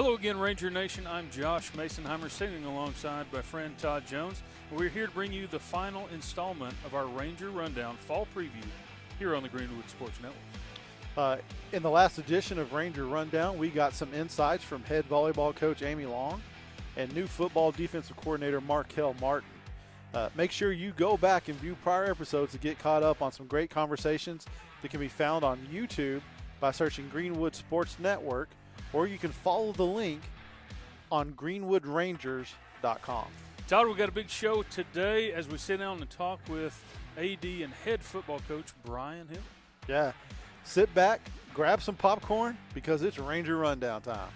Hello again, Ranger Nation. I'm Josh Masonheimer, sitting alongside my friend Todd Jones. We're here to bring you the final installment of our Ranger Rundown Fall Preview here on the Greenwood Sports Network. In the last edition of Ranger Rundown, we got some insights from head volleyball coach Amy Long and new football defensive coordinator Markel Martin. Make sure you go back and view prior episodes to get caught up on some great conversations that can be found on YouTube by searching Greenwood Sports Network, or you can follow the link on greenwoodrangers.com. Todd, we've got a big show today as we sit down and talk with AD and head football coach Bryan Hill. Yeah, sit back, grab some popcorn, because it's Ranger Rundown time.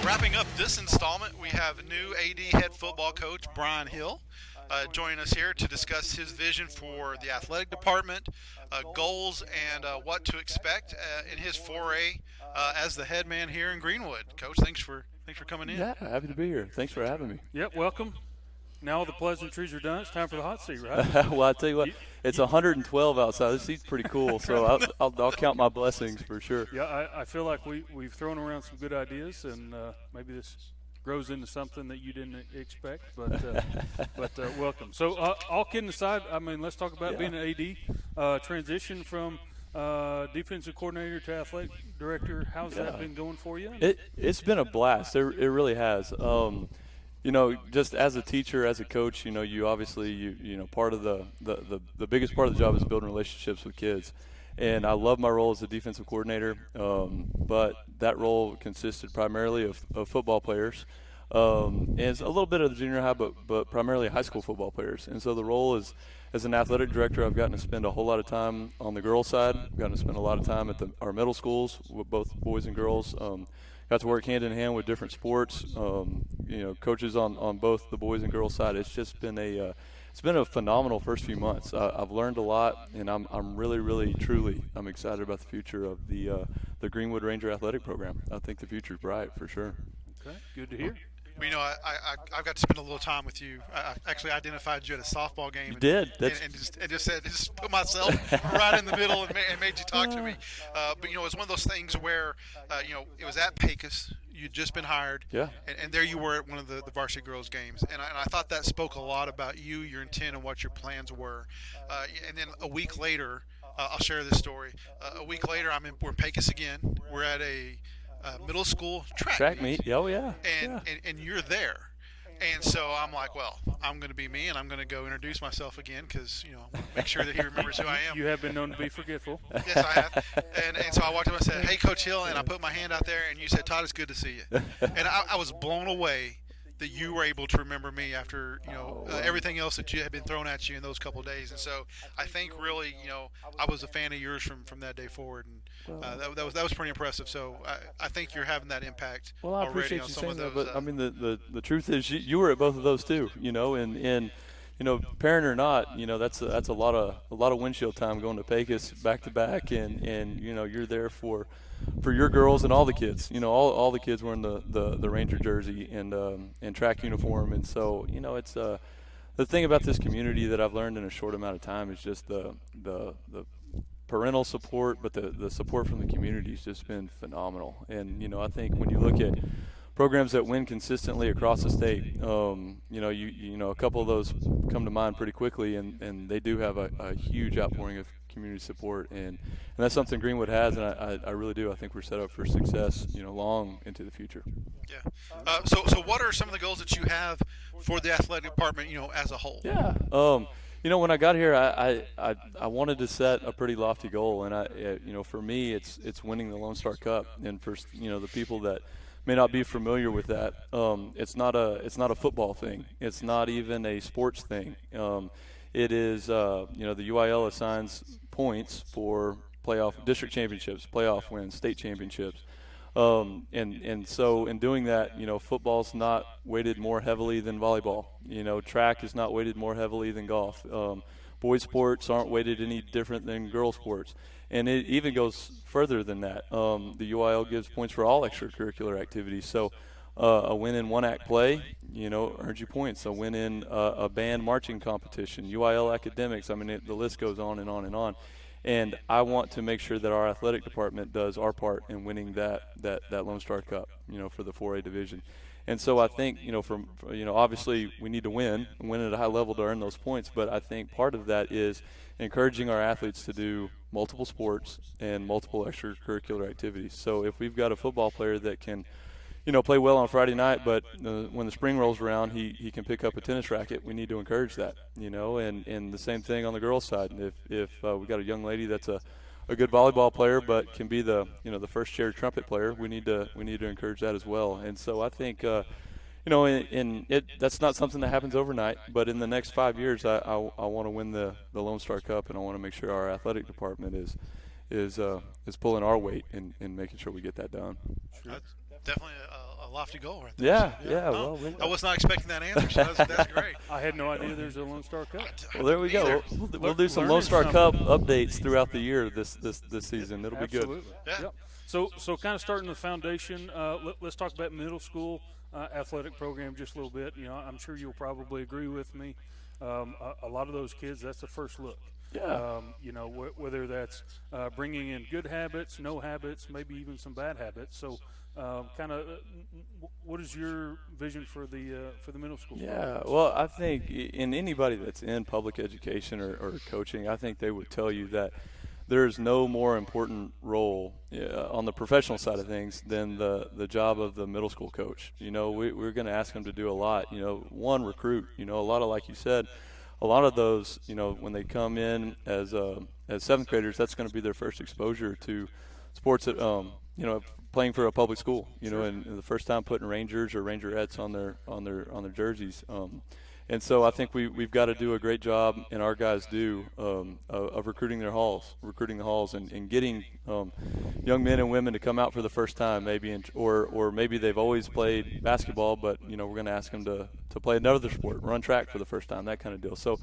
Wrapping up this installment, we have new AD head football coach Bryan Hill joining us here to discuss his vision for the athletic department, goals, and what to expect in his foray as the head man here in Greenwood. Coach, thanks for coming in. Yeah, happy to be here. Thanks for having me. Yep, welcome. Now all the pleasantries are done. It's time for the hot seat, right? Well, I tell you what, it's 112 outside. This seat's pretty cool, so I'll count my blessings for sure. Yeah, I feel like we've thrown around some good ideas, and maybe this grows into something that you didn't expect, but welcome. So all kidding aside, I mean, let's talk about being an AD, transition from defensive coordinator to athletic director. How's that been going for you? It's been a blast. It really has. You know, just as a teacher, as a coach, you know, you obviously, you know, part of the biggest part of the job is building relationships with kids. And I love my role as a defensive coordinator, but that role consisted primarily of football players. And it's a little bit of the junior high, but primarily high school football players. And so the role is, as an athletic director, I've gotten to spend a whole lot of time on the girls' side. I've gotten to spend a lot of time at our middle schools with both boys and girls. Got to work hand in hand with different sports, you know, coaches on both the boys and girls side. It's just been it's been a phenomenal first few months. I've learned a lot, and I'm really truly I'm excited about the future of the Greenwood Ranger athletic program. I think the future is bright for sure. Okay, good to hear. Well, you know, I've got to spend a little time with you. I actually identified you at a softball game. You did. And just put myself right in the middle and made you talk to me. But, you know, it was one of those things where, you know, it was at Pecos. You'd just been hired. Yeah. And there you were at one of the varsity girls games. And I thought that spoke a lot about you, your intent, and what your plans were. And then a week later, I'll share this story. A week later, we're in Pecos again. We're at a middle school track meet. Oh, yeah. And you're there. And so I'm like, well, I'm going to be me, and I'm going to go introduce myself again because, you know, make sure that he remembers who I am. You have been known to be forgetful. Yes, I have. And so I walked up and said, hey, Coach Hill, and I put my hand out there, and you said, Todd, it's good to see you. And I was blown away that you were able to remember me after, you know, everything else that you had been thrown at you in those couple of days. And so I think really, you know, I was a fan of yours from that day forward, and that was pretty impressive. So I think you're having that impact well, I already appreciate on you some saying of those. That, but I mean, the truth is you were at both of those too, you know, and you know, parent or not, you know, that's a lot of windshield time going to Pecos back to back, and you know, you're there for your girls and all the kids. You know, all the kids were in the Ranger jersey and track uniform, and so, you know, it's the thing about this community that I've learned in a short amount of time is just the parental support, but the support from the community has just been phenomenal. And, you know, I think when you look at programs that win consistently across the state, you know, you know, a couple of those come to mind pretty quickly, and they do have a huge outpouring of community support, and that's something Greenwood has, and I really do. I think we're set up for success, you know, long into the future. Yeah. So what are some of the goals that you have for the athletic department, you know, as a whole? Yeah. You know, when I got here, I wanted to set a pretty lofty goal, and you know, for me, it's winning the Lone Star Cup, and for, you know, the people that may not be familiar with that, it's not a football thing. It's not even a sports thing. It is, you know, the UIL assigns points for playoff district championships, playoff wins, state championships. And so in doing that, football's not weighted more heavily than volleyball. Track is not weighted more heavily than golf. Boys sports aren't weighted any different than girls sports. And it even goes further than that. The UIL gives points for all extracurricular activities. So a win in one-act play, earns you points. A win in a band marching competition, UIL academics. I mean, the list goes on and on and on. And I want to make sure that our athletic department does our part in winning that Lone Star Cup, for the 4A division. And so I think, obviously we need to win at a high level to earn those points. But I think part of that is encouraging our athletes to do multiple sports and multiple extracurricular activities. So if we've got a football player that can, play well on Friday night, but when the spring rolls around, he can pick up a tennis racket. We need to encourage that, and the same thing on the girls' side. If we got a young lady that's a good volleyball player, but can be the first chair trumpet player, we need to encourage that as well. And so I think, that's not something that happens overnight, but in the next 5 years, I want to win the Lone Star Cup, and I want to make sure our athletic department is pulling our weight in making sure we get that done. Sure. Definitely a lofty goal right there. Yeah. No, I was not expecting that answer, so that's great. I had no idea there's a Lone Star Cup. Well, there we go. We'll do some Lone Star Cup updates throughout the year this season. It'll be good. Absolutely. Yeah. Yep. So kind of starting the foundation, let's talk about middle school athletic program just a little bit. I'm sure you'll probably agree with me. A lot of those kids, that's the first look. Yeah. Whether that's bringing in good habits, no habits, maybe even some bad habits. So what is your vision for the middle school? Yeah, well, I think in anybody that's in public education or coaching, I think they would tell you that there's no more important role on the professional side of things than the job of the middle school coach. We're going to ask them to do a lot. One, recruit. A lot of, like you said, a lot of those, when they come in as seventh graders, that's going to be their first exposure to sports that, playing for a public school, and the first time putting Rangers or Rangerettes on their jerseys. And so I think we've got to do a great job, and our guys do, of recruiting the halls and getting young men and women to come out for the first time, maybe, or maybe they've always played basketball, but we're going to ask them to play another sport, run track for the first time, that kind of deal. So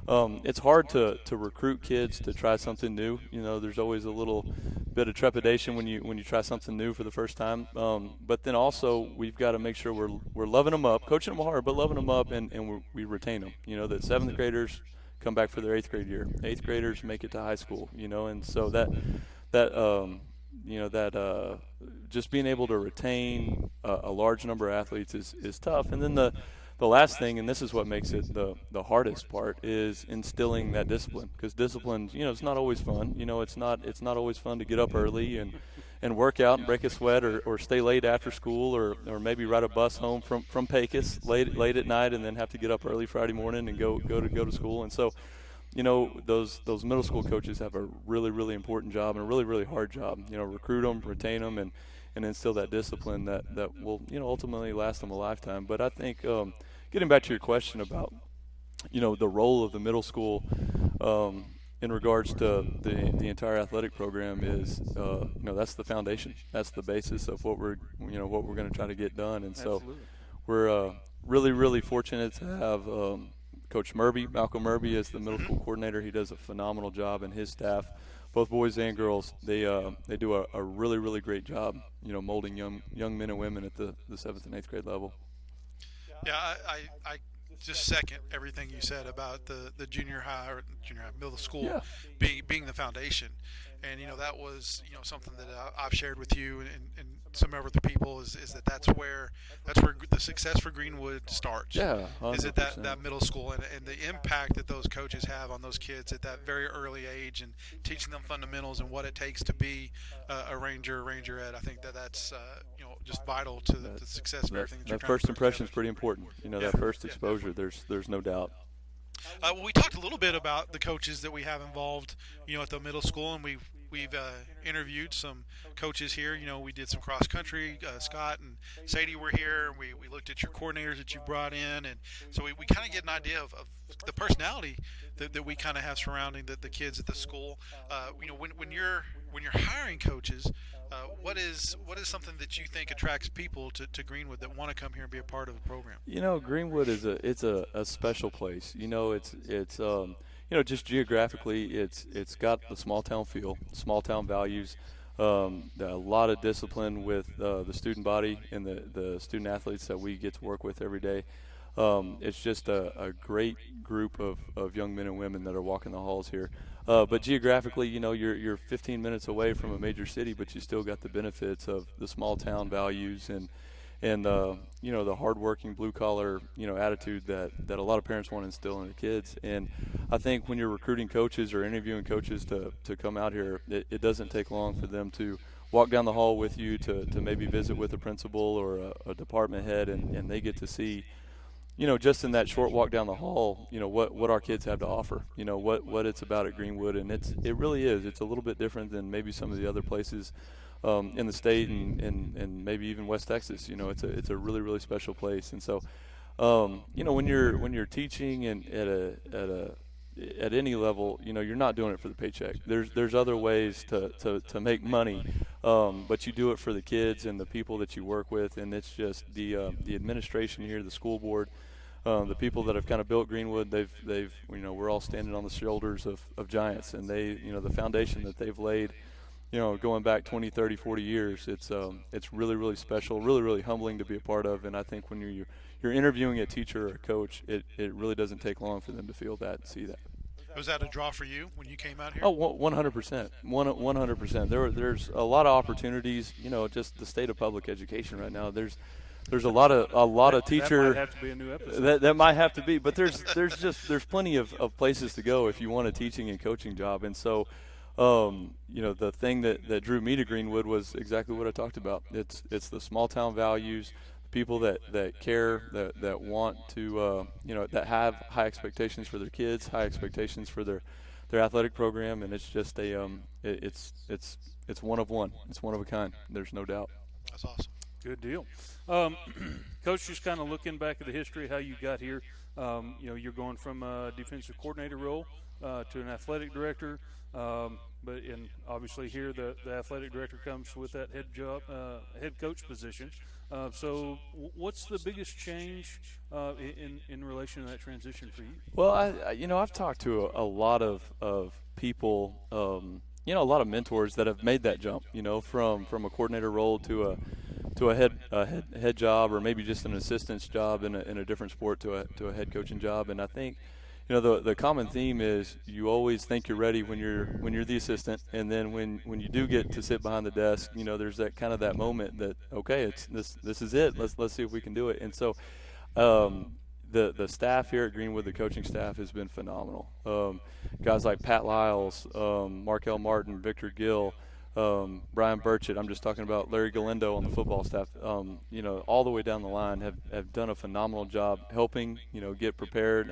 it's hard to recruit kids to try something new. There's always a little bit of trepidation when you try something new for the first time. But then also we've got to make sure we're loving them up, coaching them hard, but loving them up, and we retain them. That seventh graders come back for their eighth grade year. Eighth graders make it to high school. And so that just being able to retain a large number of athletes is tough. And then the last thing, and this is what makes it the hardest part, is instilling that discipline. Because discipline, it's not always fun. It's not always fun to get up early and work out and break a sweat, or stay late after school, or maybe ride a bus home from Pecos late at night, and then have to get up early Friday morning and go to school. And so, those middle school coaches have a really, really important job and a really, really hard job. Recruit them, retain them, and instill that discipline that will ultimately last them a lifetime. But I think getting back to your question about the role of the middle school in regards to the entire athletic program is that's the foundation, that's the basis of what we're going to try to get done. And so Absolutely. we're really, really fortunate to have Coach Malcolm Murby as the middle school coordinator. He does a phenomenal job, and his staff, both boys and girls, they do a really, really great job, molding young men and women at the 7th and 8th grade level. Yeah, I just second everything you said about the junior high middle school being the foundation. And that was something that I've shared with you and some other people is that's where the success for Greenwood starts. Yeah, 100%. Is it that middle school and the impact that those coaches have on those kids at that very early age, and teaching them fundamentals and what it takes to be a Ranger, Rangerette. I think that's just vital to the success of everything. That first impression is pretty important. That first exposure. There's no doubt. We talked a little bit about the coaches that we have involved, at the middle school, and we've interviewed some coaches here. We did some cross country. Scott and Sadie were here. We looked at your coordinators that you brought in, and so we kind of get an idea of the personality that we kind of have surrounding the kids at the school. When you're hiring coaches, what is something that you think attracts people to Greenwood that want to come here and be a part of the program? Greenwood is a special place. It's just geographically, it's got the small town feel, small town values, a lot of discipline with the student body and the student athletes that we get to work with every day. It's just a great group of young men and women that are walking the halls here. But geographically, you're 15 minutes away from a major city, but you still got the benefits of the small town values and the hardworking blue collar attitude that a lot of parents want to instill in their kids. And I think when you're recruiting coaches or interviewing coaches to come out here, it doesn't take long for them to walk down the hall with you to maybe visit with a principal or a department head, and they get to see just in that short walk down the hall, what our kids have to offer, what it's about at Greenwood. And it really is. It's a little bit different than maybe some of the other places in the state and maybe even West Texas. It's a really, really special place. And so, when you're teaching and at any level, you're not doing it for the paycheck. There's other ways to make money, but you do it for the kids and the people that you work with. And it's just the administration here, the school board, the people that have kind of built Greenwood. They've we're all standing on the shoulders of giants, and they the foundation that they've laid, going back 20, 30, 40 years. It's really, really special, really, really humbling to be a part of. And I think when you're interviewing a teacher or a coach, it really doesn't take long for them to feel that and see that. Was that a draw for you when you came out here? Oh, 100%. 100%. There's a lot of opportunities. Just the state of public education right now. There's a lot of teacher. That might have to be a new episode. That might have to be, but there's plenty of places to go if you want a teaching and coaching job. And so, the thing that drew me to Greenwood was exactly what I talked about. It's the small town values, people that care, that want to, that have high expectations for their kids, high expectations for their athletic program, and it's just it's one of one. It's one of a kind. There's no doubt. That's awesome. Good deal. Coach, just kind of looking back at the history, how you got here. You're going from a defensive coordinator role to an athletic director, and obviously here the athletic director comes with that head coach position. So what's the biggest change in relation to that transition for you? Well, I've talked to a lot of people, a lot of mentors that have made that jump, from a coordinator role to a head job, or maybe just an assistant's job in a different sport to a head coaching job. And I think the common theme is you always think you're ready when you're the assistant, and then when you do get to sit behind the desk, there's that kind of that moment that, okay, it's this is it. Let's see if we can do it. And so the staff here at Greenwood, the coaching staff, has been phenomenal. Guys like Pat Lyles, Markel Martin, Victor Gill, Bryan Burchett. I'm just talking about Larry Galindo on the football staff. All the way down the line have done a phenomenal job helping get prepared.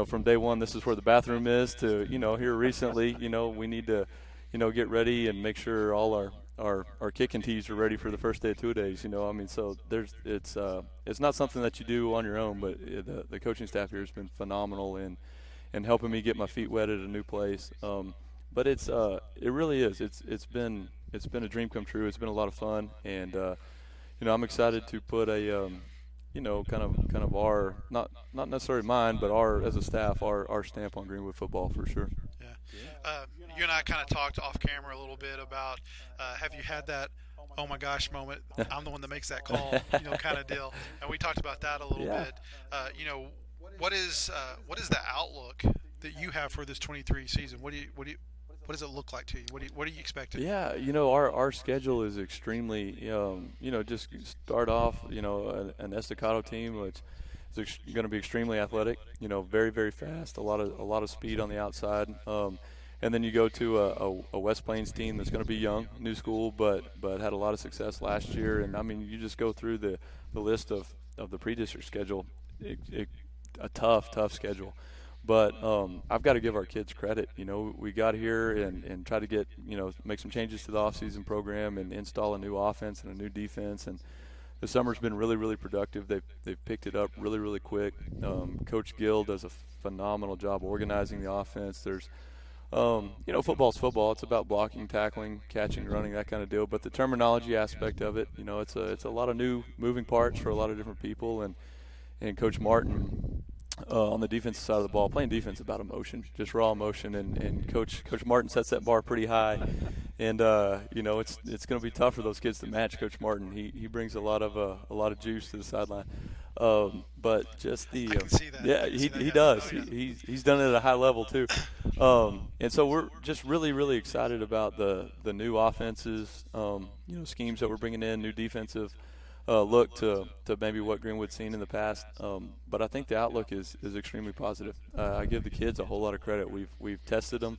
From day one, this is where the bathroom is, to here recently, we need to get ready and make sure all our kicking tees are ready for the first day of 2 days. So it's not something that you do on your own, but the coaching staff here has been phenomenal in helping me get my feet wet at a new place. But it really is. It's been a dream come true. It's been a lot of fun, and I'm excited to put a kind of our not necessarily mine, but our as a staff our stamp on Greenwood football for sure. Yeah. You and I kind of talked off camera a little bit about have you had that oh my gosh moment? I'm the one that makes that call, kind of deal. And we talked about that a little bit. What is the outlook that you have for this 23 season? What does it look like to you? What are you expecting? Yeah, our schedule is extremely, just start off, an Estacado team, which is going to be extremely athletic, very, very fast, a lot of speed on the outside. And then you go to a West Plains team that's going to be young, new school, but had a lot of success last year. And, you just go through the list of the pre-district schedule, a tough schedule. But I've got to give our kids credit. We got here and try to get, make some changes to the off-season program and install a new offense and a new defense. And the summer's been really, really productive. They've picked it up really, really quick. Coach Gill does a phenomenal job organizing the offense. There's football's football. It's about blocking, tackling, catching, running, that kind of deal. But the terminology aspect of it, it's a lot of new moving parts for a lot of different people. And Coach Martin on the defensive side of the ball, playing defense is about emotion, just raw emotion. And Coach Martin sets that bar pretty high. And it's going to be tough for those kids to match Coach Martin. He brings a lot of juice to the sideline. But just I can see that. He does. He's done it at a high level too. And so we're just really, really excited about the new offenses, schemes that we're bringing in, new defensive look to maybe what Greenwood's seen in the past. But I think the outlook is extremely positive. I give the kids a whole lot of credit. We've tested them,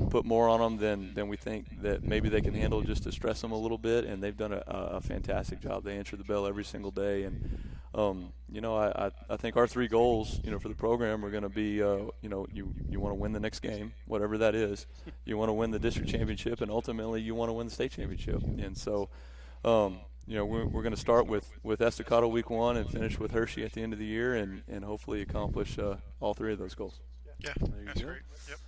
put more on them than we think that maybe they can handle, just to stress them a little bit, and they've done a fantastic job. They answer the bell every single day, and I think our 3 goals, for the program are going to be, you want to win the next game, whatever that is. You want to win the district championship, and ultimately you want to win the state championship. And so, we're going to start with Estacado week 1 and finish with Hershey at the end of the year, and hopefully accomplish all 3 of those goals. Yeah, that's great. Yep.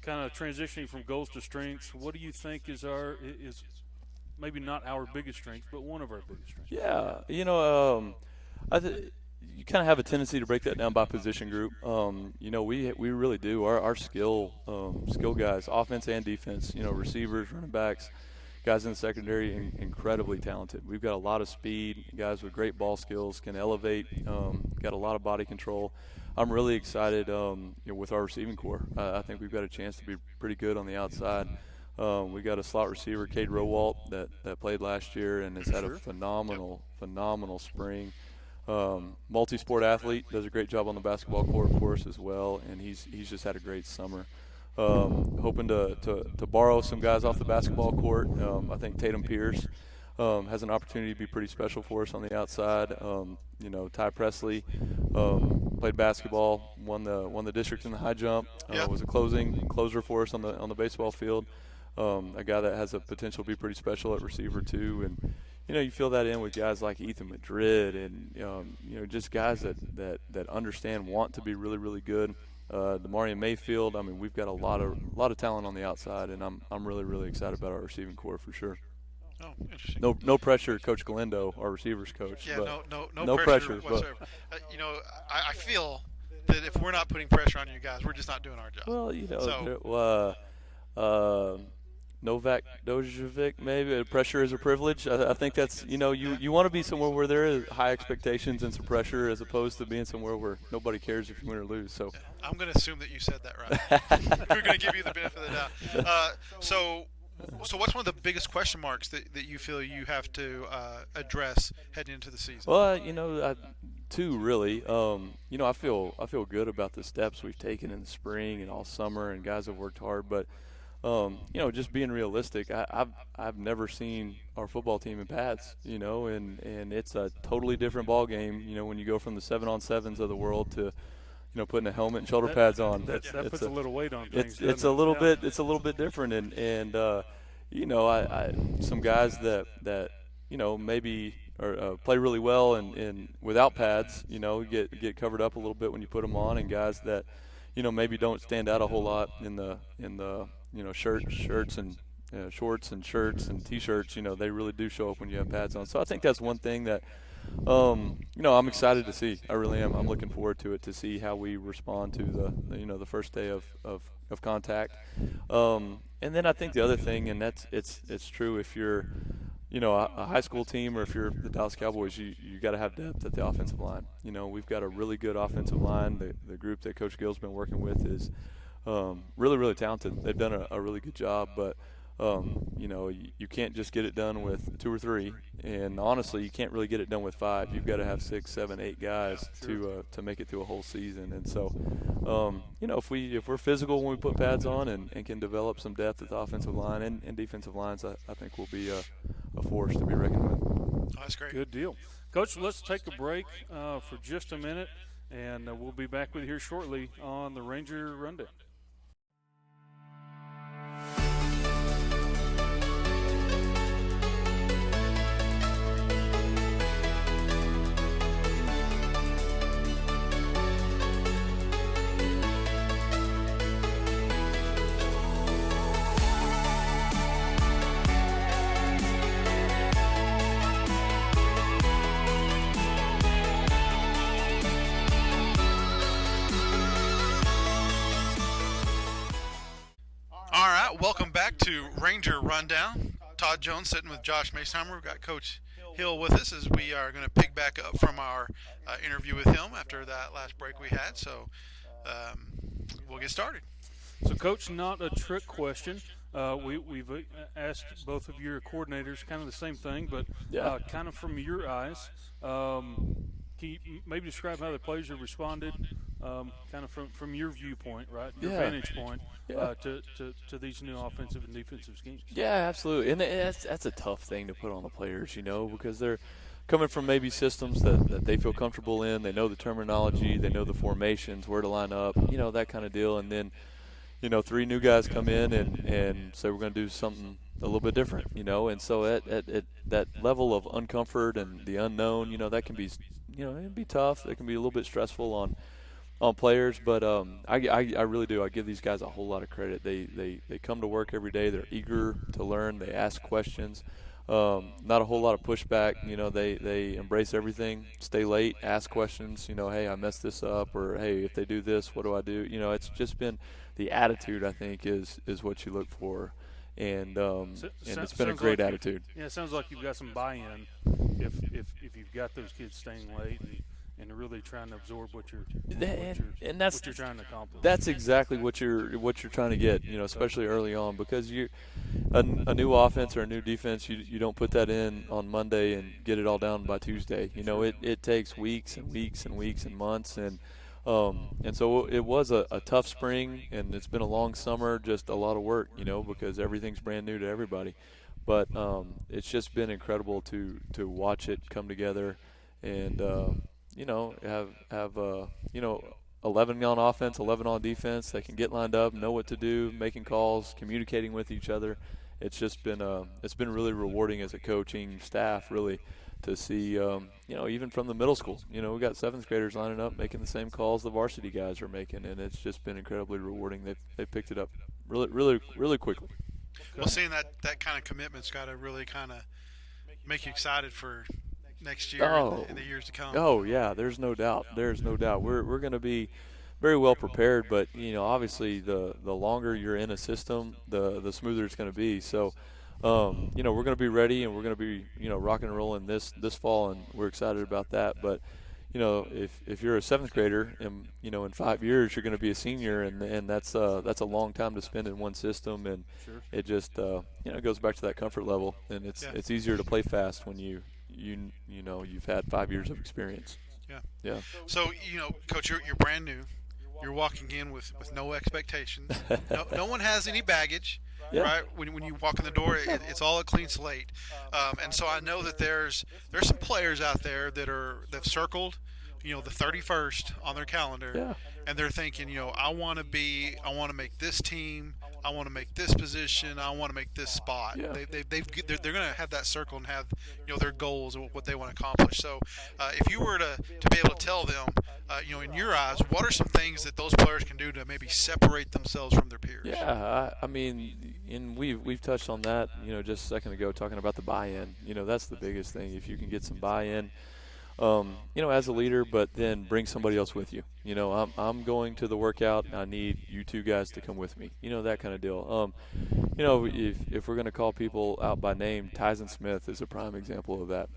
Kind of transitioning from goals to strengths, what do you think is maybe not our biggest strength, but one of our biggest strengths? Yeah, you kind of have a tendency to break that down by position group. We really do. Our skill guys, offense and defense, receivers, running backs, guys in the secondary, incredibly talented. We've got a lot of speed, guys with great ball skills, can elevate, got a lot of body control. I'm really excited with our receiving core. I think we've got a chance to be pretty good on the outside. We got a slot receiver, Cade Rowalt, that played last year and has had a phenomenal spring. Multi-sport athlete, does a great job on the basketball court, of course, as well, and he's just had a great summer. Hoping to borrow some guys off the basketball court. I think Tatum Pierce has an opportunity to be pretty special for us on the outside. Ty Presley played basketball, won the district in the high jump. Was a closer for us on the baseball field. A guy that has a potential to be pretty special at receiver too. And you fill that in with guys like Ethan Madrid and just guys that understand, want to be really, really good. Demarion Mayfield. I mean, we've got a lot of talent on the outside, and I'm really, really excited about our receiving core for sure. Oh, interesting. No pressure, Coach Galindo, our receivers coach. Yeah, but no pressure whatsoever. I feel that if we're not putting pressure on you guys, we're just not doing our job. Well, Novak Djokovic, maybe pressure is a privilege. I think that's you want to be somewhere where there is high expectations and some pressure, as opposed to being somewhere where nobody cares if you win or lose. So I'm going to assume that you said that right. We're going to give you the benefit of the doubt. So what's one of the biggest question marks that you feel you have to address heading into the season? Well, two really. I feel good about the steps we've taken in the spring and all summer, and guys have worked hard. But just being realistic, I've never seen our football team in pads. And it's a totally different ball game. When you go from the 7-on-7s of the world to putting a helmet and shoulder pads on. That puts a little weight on things. It's a little bit different, and some guys that maybe play really well and without pads, get covered up a little bit when you put them on, and guys that maybe don't stand out a whole lot in the shirts and shorts and shirts and t-shirts. They really do show up when you have pads on. So I think that's one thing that I'm excited to see. I really am. I'm looking forward to it, to see how we respond to the first day of contact. And then I think the other thing, and it's true if you're a high school team, or if you're the Dallas Cowboys, you got to have depth at the offensive line. We've got a really good offensive line. The group that Coach Gill's been working with is really, really talented. They've done a really good job, but you can't just get it done with 2 or 3, and honestly, you can't really get it done with 5. You've got to have 6, 7, 8 guys to make it through a whole season. And so, if we're physical when we put pads on and can develop some depth at the offensive line and defensive lines, I think we'll be a force to be reckoned with. Oh, that's great. Good deal, Coach. Let's take a break for just a minute, and we'll be back with you here shortly on the Ranger Rundown. Welcome back to Ranger Rundown. Todd Jones sitting with Josh Masonheimer. We've got Coach Hill with us as we are going to pick back up from our interview with him after that last break we had. So we'll get started. So, Coach, not a trick question. We've asked both of your coordinators kind of the same thing, but kind of from your eyes, can you maybe describe how the players have responded, kind of from your viewpoint, right, your vantage point, to these new offensive and defensive schemes? Yeah, absolutely. And that's a tough thing to put on the players, because they're coming from maybe systems that they feel comfortable in. They know the terminology. They know the formations, where to line up, that kind of deal. And then, 3 new guys come in and say we're going to do something a little bit different, and so at that level of uncomfort and the unknown, that can be, it can be tough. It can be a little bit stressful on players, but I really do. I give these guys a whole lot of credit. They come to work every day. They're eager to learn. They ask questions. Not a whole lot of pushback. They embrace everything. Stay late. Ask questions. Hey, I messed this up, or hey, if they do this, what do I do? It's just been the attitude. I think is what you look for, and it's been a great attitude. Yeah, it sounds like you've got some buy-in if you've got those kids staying late and really trying to absorb what you're trying to accomplish. That's exactly what you're trying to get, especially early on, because a new offense or a new defense, you don't put that in on Monday and get it all down by Tuesday. It takes weeks and weeks and weeks and months, and so it was a tough spring, and it's been a long summer, just a lot of work, because everything's brand new to everybody. But it's just been incredible to watch it come together, and have 11 on offense, 11 on defense. They can get lined up, know what to do, making calls, communicating with each other. It's just been really rewarding as a coaching staff, really, to see even from the middle school. We got 7th graders lining up, making the same calls the varsity guys are making, and it's just been incredibly rewarding. They picked it up really quickly. Well, seeing that kind of commitment's got to really kind of make you excited for next year and the years to come. Oh yeah, there's no doubt. We're going to be very well prepared, but obviously the longer you're in a system, the smoother it's going to be. So we're going to be ready, and we're going to be rocking and rolling this fall, and we're excited about that. But if you're a 7th grader, and in 5 years you're going to be a senior, and that's a long time to spend in one system, and it just it goes back to that comfort level, and it's easier to play fast when you've had 5 years of experience. Yeah. So Coach, you're brand new. You're walking in with no expectations. No one has any baggage. Yeah. Right? When you walk in the door, it's all a clean slate. And so I know that there's some players out there that've circled, the 31st on their calendar, and they're thinking, I want to make this team, I want to make this position, I want to make this spot. Yeah. They're going to have that circle and have their goals and what they want to accomplish. So if you were to be able to tell them, in your eyes, what are some things that those players can do to maybe separate themselves from their peers? Yeah, I mean, and we've touched on that, just a second ago, talking about the buy-in. That's the biggest thing. If you can get some buy-in, as a leader, but then bring somebody else with you. I'm going to the workout, and I need you 2 guys to come with me. That kind of deal. If we're going to call people out by name, Tyson Smith is a prime example of that.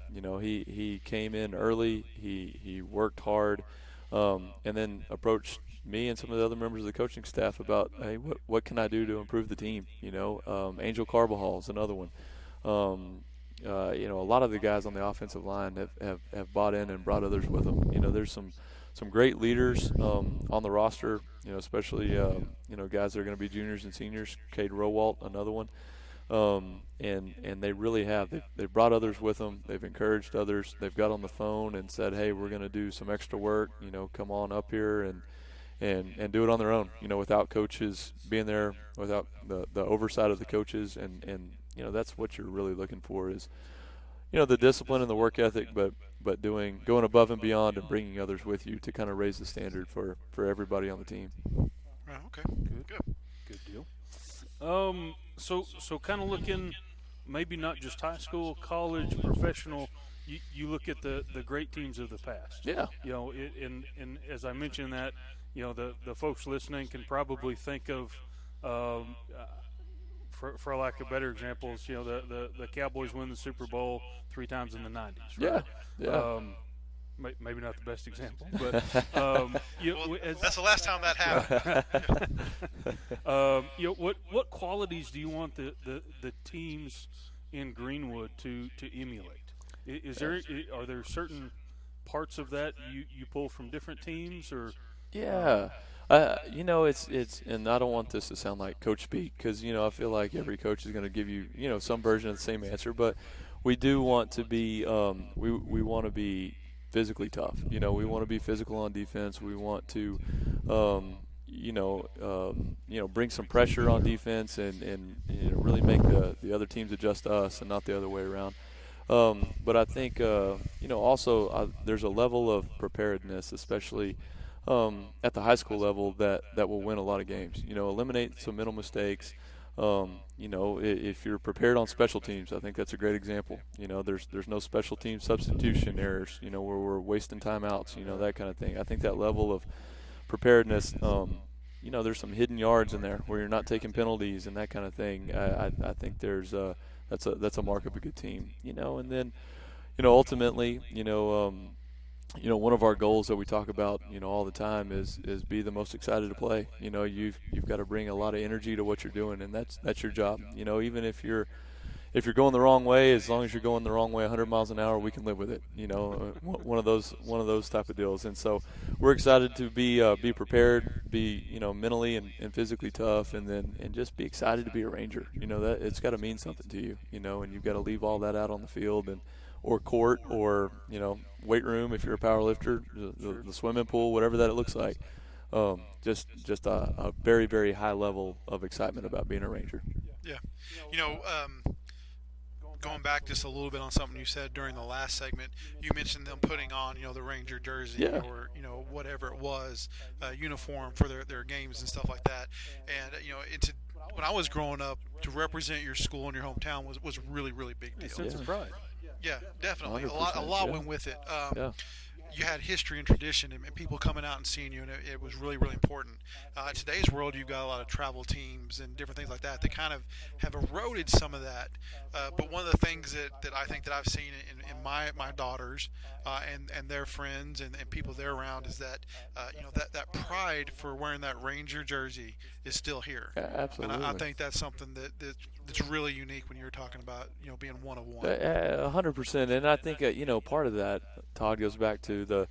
He came in early, he worked hard, and then approached me and some of the other members of the coaching staff about, hey, what can I do to improve the team? Angel Carbajal is another one. A lot of the guys on the offensive line have bought in and brought others with them. There's some great leaders on the roster, especially guys that are going to be juniors and seniors. Cade Rowalt, another one. And they really have. They've brought others with them. They've encouraged others. They've got on the phone and said, hey, we're going to do some extra work. Come on up here and do it on their own, without coaches being there, without the oversight of the coaches. And that's what you're really looking for is, the discipline and the work ethic, but going above and beyond and bringing others with you to kind of raise the standard for everybody on the team. Right, okay. Good deal. So kind of looking, maybe not just high school, college, professional. You look at the great teams of the past. Yeah. And as I mentioned that, the folks listening can probably think of for lack of better examples, the Cowboys win the Super Bowl 3 times in the 90s. Right? Yeah. Maybe not the best example, but that's the last time that happened. What qualities do you want the teams in Greenwood to emulate? Are there certain parts of that you pull from different teams, or? Yeah. It's and I don't want this to sound like coach speak, because I feel like every coach is going to give you some version of the same answer, but we do want to be we want to be physically tough. We want to be physical on defense. We want to bring some pressure on defense and really make the other teams adjust to us and not the other way around. But I think also there's a level of preparedness, especially at the high school level, that will win a lot of games. Eliminate some mental mistakes. If you're prepared on special teams, I think that's a great example. There's no special team substitution errors, where we're wasting timeouts, that kind of thing. I think that level of preparedness, there's some hidden yards in there where you're not taking penalties and that kind of thing. I think that's a mark of a good team, and then, ultimately, one of our goals that we talk about, all the time is be the most excited to play. You've got to bring a lot of energy to what you're doing, and that's your job. Even if you're going the wrong way, as long as you're going the wrong way 100 miles an hour, we can live with it. One of those type of deals. And so we're excited to be prepared, be mentally and physically tough, and just be excited to be a Ranger. That it's got to mean something to you. And you've got to leave all that out on the field or court or weight room if you're a power lifter, the swimming pool, whatever that it looks like. Just a very, very high level of excitement about being a Ranger. Yeah. Going back just a little bit on something you said during the last segment, you mentioned them putting on, the Ranger jersey or, whatever it was, uniform for their games and stuff like that. And, when I was growing up, to represent your school in your hometown was really, really big deal. Sense of pride. Yeah, definitely. A lot went with it. You had history and tradition and people coming out and seeing you, and it was really, really important. In today's world, you've got a lot of travel teams and different things like that. They kind of have eroded some of that. But one of the things that I think that I've seen in my daughters and their friends and people they're around is that that pride for wearing that Ranger jersey is still here. Yeah, absolutely. And I think that's something that's really unique when you're talking about being one of one. 100%. And I think part of that, Todd, goes back to the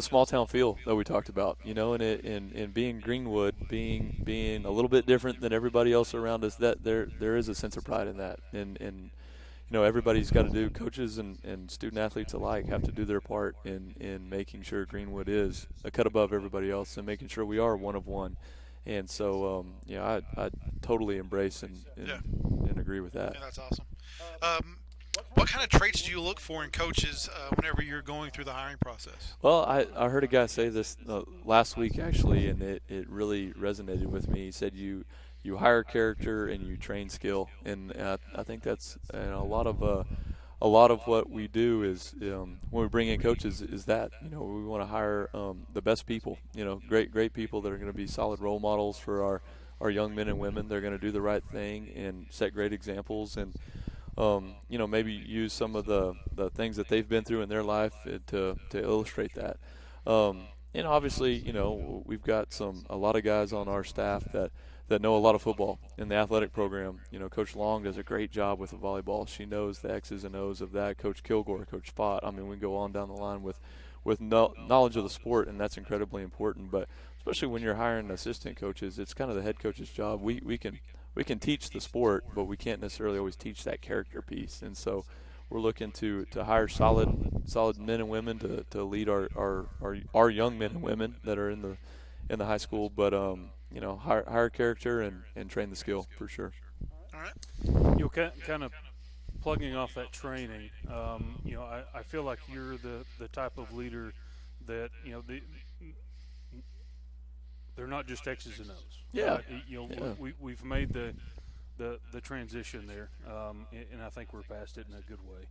small town feel that we talked about, and being Greenwood, being a little bit different than everybody else around us, that there is a sense of pride in that. And everybody's got to do, coaches and student athletes alike have to do their part in making sure Greenwood is a cut above everybody else and making sure we are one of one. And so, I totally embrace and agree with that. Yeah, that's awesome. What kind of traits do you look for in coaches whenever you're going through the hiring process? Well, I heard a guy say this last week, actually, and it really resonated with me. He said you hire character and you train skill, and I think that's a lot of what we do is when we bring in coaches is that we want to hire the best people, great people that are going to be solid role models for our young men and women. They're going to do the right thing and set great examples, and maybe use some of the things that they've been through in their life to illustrate that. And obviously, we've got a lot of guys on our staff that know a lot of football in the athletic program. Coach Long does a great job with the volleyball. She knows the X's and O's of that. Coach Kilgore, Coach Fott. I mean, we go on down the line with knowledge of the sport, and that's incredibly important. But especially when you're hiring assistant coaches, it's kind of the head coach's job. We can teach the sport, but we can't necessarily always teach that character piece. And so we're looking to hire solid men and women to lead our young men and women that are in the high school, but hire character and train the skill for sure. All right. Kind of plugging off that training, I feel like you're the type of leader that they're not just X's and O's. Yeah. We've made the transition there, and I think we're past it in a good way.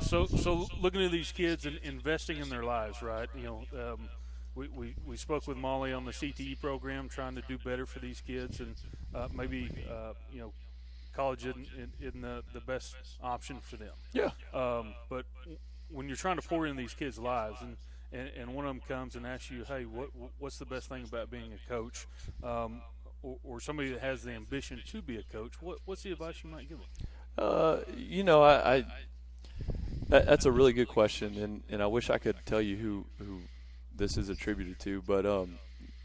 So looking at these kids and investing in their lives, right? We spoke with Molly on the CTE program, trying to do better for these kids, and maybe college isn't the best option for them. Yeah. But when you're trying to pour into these kids' lives, and one of them comes and asks you, hey, what's the best thing about being a coach, or somebody that has the ambition to be a coach, what's the advice you might give them? That's a really good question, and I wish I could tell you who this is attributed to, but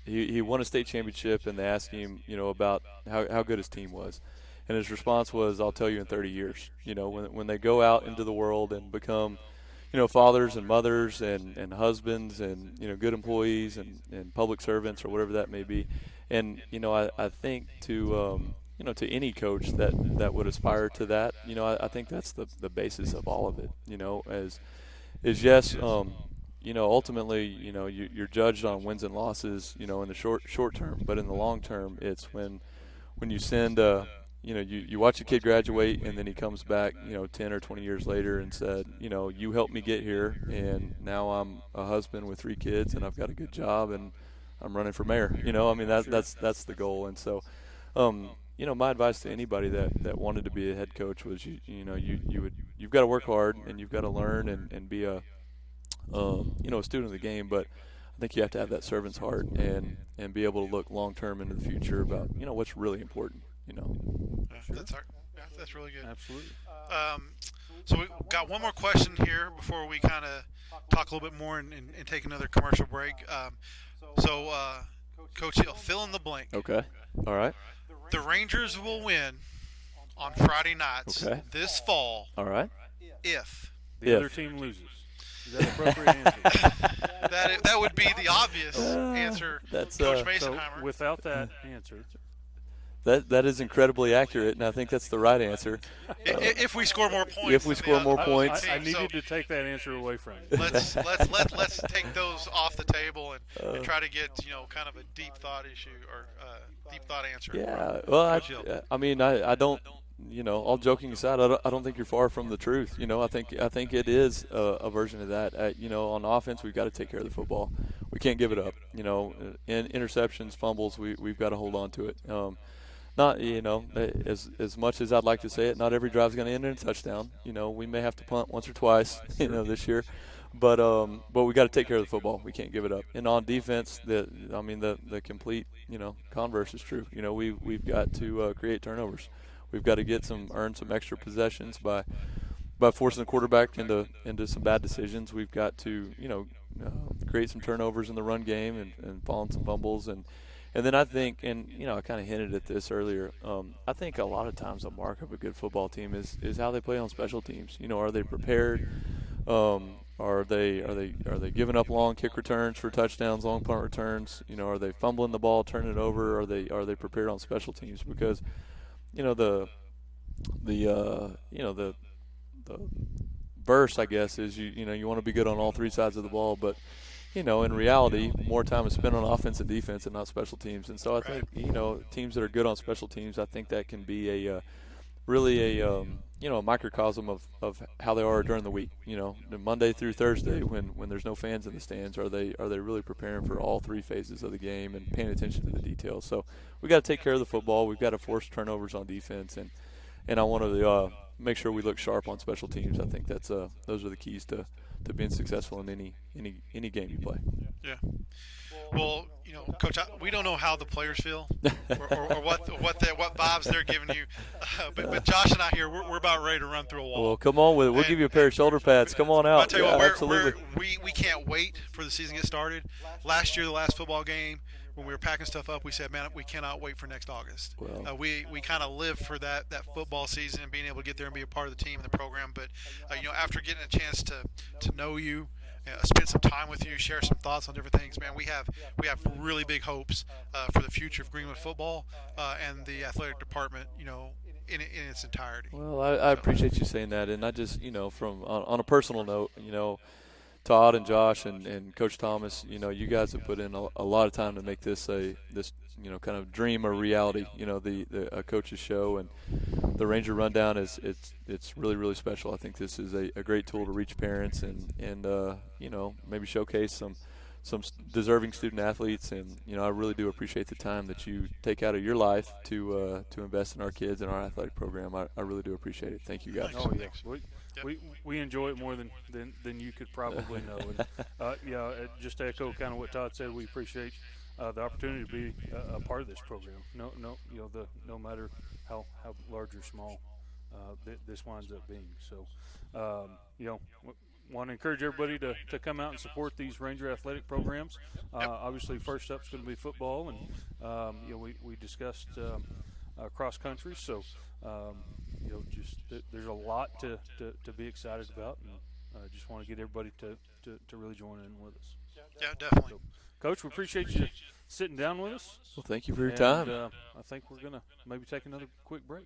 he won a state championship, and they asked him, about how good his team was, and his response was, "I'll tell you in 30 years." When they go out into the world and become, fathers and mothers and husbands and good employees and public servants or whatever that may be, and I think to to any coach that would aspire to that, I think that's the basis of all of it. Is yes, ultimately, you're judged on wins and losses, in the short term, but in the long term, it's when you send, you watch a kid graduate and then he comes back, 10 or 20 years later and said, you helped me get here, and now I'm a husband with 3 kids and I've got a good job and I'm running for mayor. That's the goal. And so, my advice to anybody that wanted to be a head coach was you've got to work hard and you've got to learn and be a student of the game, but I think you have to have that servant's heart and be able to look long term into the future about what's really important. That's really good. Absolutely. So we got one more question here before we kind of talk a little bit more and take another commercial break. Coach Hill, fill in the blank. Okay. All right. The Rangers will win on Friday nights this fall. All right. If the other team loses. Is that an appropriate answer? that would be the obvious answer, that's, Coach So Masonheimer. without that answer, That is incredibly accurate, and I think that's the right answer. If we score more points. If we score more points. I needed to take that answer away from you. Let's take those off the table and try to get kind of a deep thought issue or deep thought answer. Yeah, well, I don't. All joking aside, I don't think you're far from the truth. I think it is a version of that. On offense, we've got to take care of the football. We can't give it up. In interceptions, fumbles, we've got to hold on to it. Not, as much as I'd like to say it, not every drive's going to end in a touchdown. We may have to punt once or twice, this year, but we got to take care of the football. We can't give it up. And on defense, the complete, converse is true. We've got to create turnovers. We've got to earn some extra possessions by forcing the quarterback into some bad decisions. We've got to, create some turnovers in the run game and fall on some fumbles. And then I think, and I kind of hinted at this earlier, I think a lot of times a mark of a good football team is how they play on special teams. Are they prepared? Are they giving up long kick returns for touchdowns, long punt returns? Are they fumbling the ball, turning it over? Are they prepared on special teams? Because the verse, I guess, is you want to be good on all 3 sides of the ball, but in reality, more time is spent on offense and defense and not special teams. And so I think, teams that are good on special teams, I think that can be a microcosm of how they are during the week. Monday through Thursday when there's no fans in the stands, are they really preparing for all 3 phases of the game and paying attention to the details? So we got to take care of the football. We've got to force turnovers on defense, and I want to make sure we look sharp on special teams. I think that's those are the keys to being successful in any game you play. Yeah. Well, Coach, we don't know how the players feel or what vibes they're giving you, but Josh and I here, we're about ready to run through a wall. Well, come on with it. We'll give you a pair of shoulder pads. Come on out. I'll tell you what, absolutely. We can't wait for the season to get started. Last year, the last football game, when we were packing stuff up, we said, man, we cannot wait for next August. Well, we kind of live for that football season and being able to get there and be a part of the team and the program. But, after getting a chance to know you, spend some time with you, share some thoughts on different things, man, we have really big hopes for the future of Greenwood football and the athletic department, in its entirety. Well, I appreciate you saying that. And I just, from on a personal note, Todd and Josh and Coach Thomas, you guys have put in a lot of time to make this kind of dream a reality. The coach's show and the Ranger Rundown it's really, really special. I think this is a great tool to reach parents and maybe showcase some deserving student athletes, and I really do appreciate the time that you take out of your life to invest in our kids and our athletic program. I really do appreciate it. Thank you guys. Oh yeah, we enjoy it more than you could probably know. And, just to echo kind of what Todd said, we appreciate the opportunity to be a part of this program. No matter how large or small this winds up being. So, want to encourage everybody to come out and support these Ranger athletic programs. Obviously, first up is going to be football, and we discussed cross country. So, there's a lot to be excited about, and I just want to get everybody to really join in with us. Yeah, definitely. So, Coach, we appreciate you sitting down with us. Well, thank you for your time. I think we're gonna maybe take another quick break.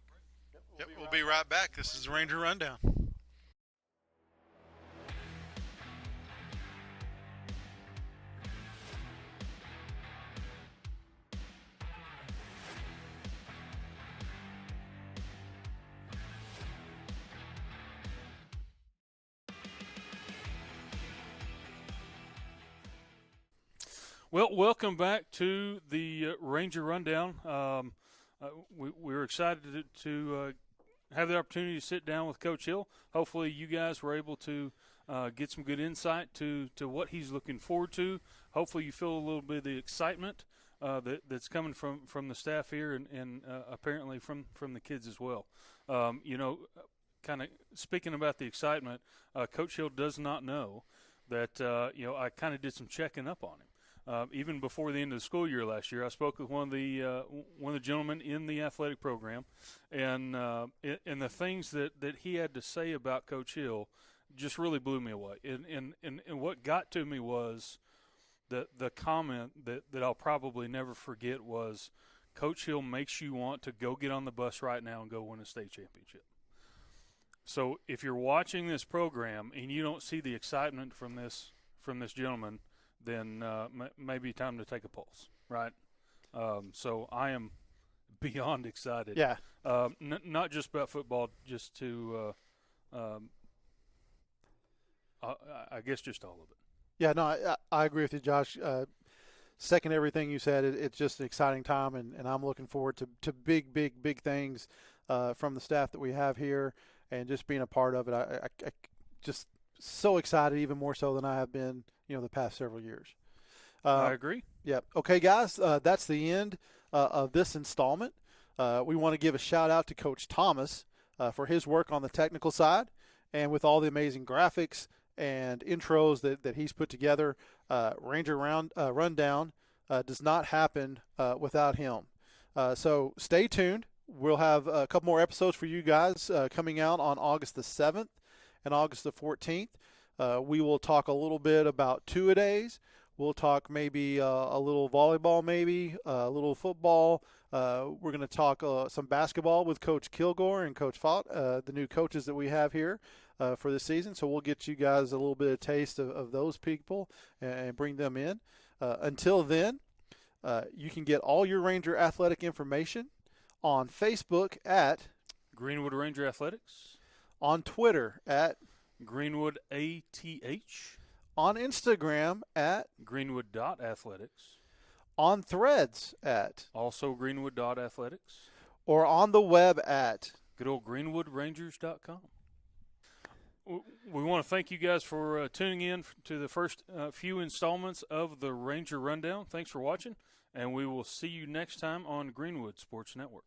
Yep, we'll be right back. This is the Ranger Rundown. Well, welcome back to the Ranger Rundown. We're excited to have the opportunity to sit down with Coach Hill. Hopefully you guys were able to get some good insight to what he's looking forward to. Hopefully you feel a little bit of the excitement that's coming from the staff here and apparently from the kids as well. Kind of speaking about the excitement, Coach Hill does not know that, I kind of did some checking up on him. Even before the end of the school year last year, I spoke with one of the gentlemen in the athletic program, and the things that he had to say about Coach Hill just really blew me away. And what got to me was the comment that I'll probably never forget was, Coach Hill makes you want to go get on the bus right now and go win a state championship. So if you're watching this program and you don't see the excitement from this gentleman, then maybe time to take a pulse, right? So I am beyond excited. Yeah. Not just about football, just to, I guess just all of it. Yeah, no, I agree with you, Josh. Second everything you said. It's just an exciting time, and I'm looking forward to big things from the staff that we have here, and just being a part of it. I just so excited, even more so than I have been, the past several years. I agree. Yeah. Okay, guys, that's the end of this installment. We want to give a shout out to Coach Thomas for his work on the technical side, and with all the amazing graphics and intros that he's put together. Ranger Rundown does not happen without him. So stay tuned. We'll have a couple more episodes for you guys coming out on August the 7th and August the 14th. We will talk a little bit about two-a-days. We'll talk maybe a little volleyball, maybe a little football. We're going to talk some basketball with Coach Kilgore and Coach Fott, the new coaches that we have here for this season. So we'll get you guys a little bit of taste of those people and bring them in. Until then, you can get all your Ranger athletic information on Facebook at Greenwood Ranger Athletics, on Twitter at Greenwood ATH, on Instagram at Greenwood.athletics, on Threads at also Greenwood.athletics, or on the web at good old GreenwoodRangers.com. We want to thank you guys for tuning in to the first few installments of the Ranger Rundown. Thanks for watching, and we will see you next time on Greenwood Sports Network.